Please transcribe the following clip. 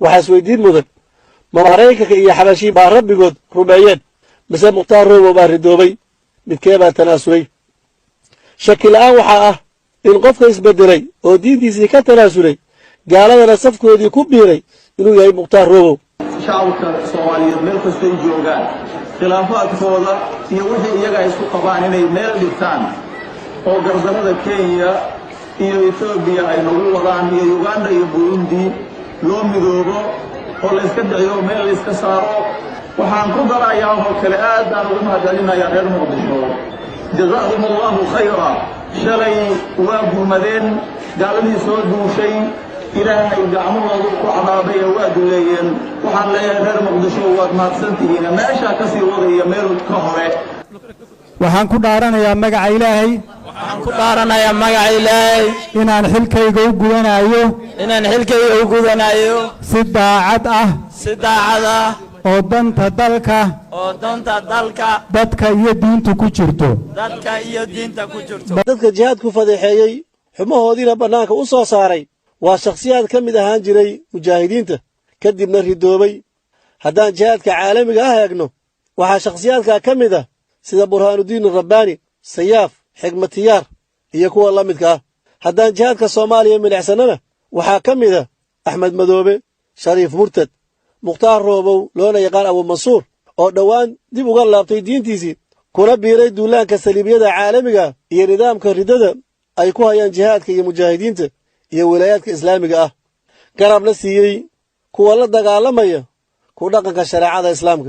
وحسويدين مدن ممارينك يا حبشي با ربكود ربايات بس مختار روبو با ردوبي midkeebaa tanaasulay shaki la'aan waxaa ah in qofka isbedelay oo diintiisii ka tanaasulay gaaladana safkoodii ku biiray inuu yahay mukhtaar roobow shacabka Soomaaliyeed meel kasta ay joogaan khilaafaadkooda iyo wixii iyaga isku qabaan inay meel dhigtaan oo gardarada Kenya iyo Ethiopia ay nagu wadaan iyo Uganda iyo Burundi loo midoobo oo la iska dhayo meel la iska saaro waxaan ku darayaa oo kale aad aan ugu mahadcelinayaa reer Muqdisho jazaahum Allahu khayra shalay waa gumadeen gaaladii soo duushay ilaahay gacmahooda ku cadaabay waa duleeyeen waxaan leeyahay reer Muqdisho waad mahadsantihiin meesha ka sii wadaya meel ka hore waxaan ku dhaaranayaa magaca Ilaahay inaan xilkayga u gudanayo si daacad ah oo danta dalka dadka iyo diinta ku jirto dadka jihaadku fadeexeeyay xumahoodiina banaanka u soo saaray waa shakhsiyaad ka mid ahaan jiray mujaahidiinta kadibna ridoobay haddaan jihaadka caalamiga ah eegno waxaa shakhsiyaadka ka mid ah sida burhaanudiin rabbaani sayaaf xigmatiyaar iyo kuwa la midka ah haddaan jihaadka Soomaaliya milicsanana waxaa ka mid ah axmed madoobe shariif murtad mukhtaar roobow loona yaqaan abu mansuur oo dhowaan dib uga laabtay diintiisii kuna biiray duulaanka saliibiyada caalamiga iyo nidaamka ridada ay ku hayaan jihaadka iyo mujaahidiinta iyo wilaayadka islaamiga ah garabna siiyey kuwa la dagaalamaya ku dhaqanka shariicada islaamka